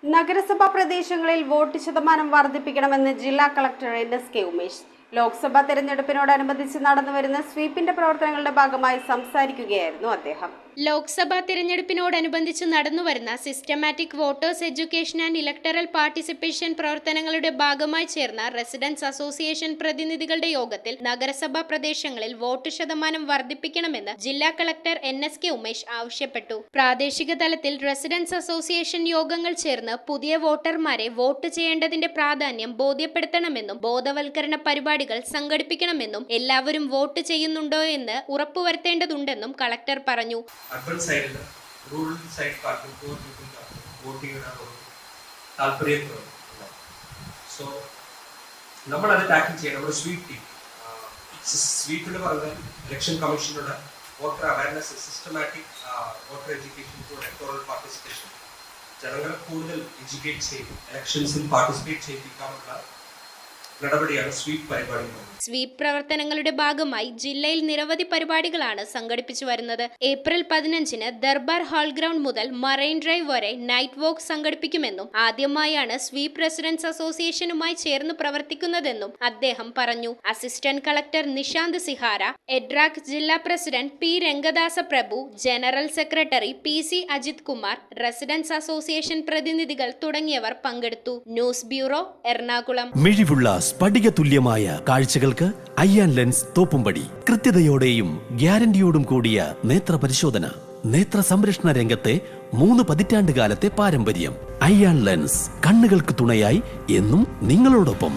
നഗരസഭാ പ്രദേശങ്ങളിൽ വോട്ട് ശതമാനം വർദ്ധിപ്പിക്കണമെന്ന് ജില്ലാ കളക്ടർ NSK ഉമേഷ് ലോക്സഭാ തെരഞ്ഞെടുപ്പിനോടനുബന്ധിച്ച് നടന്നുവരുന്ന സ്വീപ്പിന്റെ പ്രവർത്തനങ്ങളുടെ ഭാഗമായി സംസാരിക്കുകയായിരുന്നു അദ്ദേഹം. ലോക്സഭാ തിരഞ്ഞെടുപ്പിനോടനുബന്ധിച്ച് നടന്നുവരുന്ന systematic voters education and electoral participation പ്രവർത്തനങ്ങളുടെ ഭാഗമായി ചേർന്ന റെസിഡൻസ് അസോസിയേഷൻ പ്രതിനിധികളുടെ യോഗത്തിൽ നഗരസഭാ പ്രദേശങ്ങളിൽ വോട്ട് ശതമാനം വർദ്ധിപ്പിക്കണമെന്ന് ജില്ലാ കളക്ടർ NSK ഉമേഷ് ആവശ്യപ്പെട്ടു. പ്രാദേശിക തലത്തിൽ റെസിഡൻസ് അസോസിയേഷൻ യോഗങ്ങൾ ചേർന്ന് പുതിയ വോട്ടർമാരെ വോട്ട് ചെയ്യേണ്ടതിന്റെ പ്രാധാന്യം ബോധ്യപ്പെടുത്തണമെന്നും ബോധവൽക്കരണ പരിപാടികൾ സംഘടിപ്പിക്കണമെന്നും എല്ലാവരും വോട്ട് ചെയ്യുന്നുണ്ടോ എന്ന് ഉറപ്പുവരുത്തേണ്ടതുണ്ടെന്നും കളക്ടർ പറഞ്ഞു. അർബൻ സൈഡിൽ റൂറൽ സൈഡ് കാർട്ടും വോട്ട് ചെയ്യാനുള്ള താല്പര്യം. സോ നമ്മൾ അത് ടാക്കിൾ ചെയ്യണം. നമ്മുടെ സ്വീപ്പിന് പറഞ്ഞ ഇലക്ഷൻ കമ്മീഷനുള്ള voter awareness, systematic voter education to electoral participation, ജനങ്ങളെ കൂടുതൽ എഡ്യൂക്കേറ്റ് ചെയ്ത് ഇലക്ഷൻസിൽ പാർട്ടിസിപ്പേറ്റ് ചെയ്യിപ്പിക്കാനുള്ള നടപടിയാണ് സ്വീപ്പ് പരിപാടി. സ്വീപ്പ് പ്രവർത്തനങ്ങളുടെ ഭാഗമായി ജില്ലയിൽ നിരവധി പരിപാടികളാണ് സംഘടിപ്പിച്ചു വരുന്നത്. ഏപ്രിൽ 15-ന് ദർബാർ ഹാൾ ഗ്രൗണ്ട് മുതൽ മറൈൻ ഡ്രൈവ് വരെ നൈറ്റ് വാക്ക് സംഘടിപ്പിക്കുമെന്നും ആദ്യമായാണ് സ്വീപ്പ് റെസിഡൻസ് അസോസിയേഷനുമായി ചേർന്ന് പ്രവർത്തിക്കുന്നതെന്നും അദ്ദേഹം പറഞ്ഞു. Assistant collector Nishant Sihara, EDRAC ജില്ലാ president P. Rangadasa Prabhu, general secretary PC. Ajith Kumar, residence association പ്രതിനിധികൾ തുടങ്ങിയവർ പങ്കെടുത്തു. News bureau, Ernakulam. മിഴിവുള്ള സ്ഫടിക തുല്യമായ കാഴ്ചകൾക്ക് അയ്യാൻ ലെൻസ് തോപ്പുംപടി. കൃത്യതയോടെയും ഗ്യാരണ്ടിയോടും കൂടിയ നേത്ര പരിശോധന. നേത്ര സംരക്ഷണ രംഗത്തെ 3 പതിറ്റാണ്ട് കാലത്തെ പാരമ്പര്യം. അയ്യാൻ ലെൻസ്, കണ്ണുകൾക്ക് തുണയായി എന്നും നിങ്ങളോടൊപ്പം.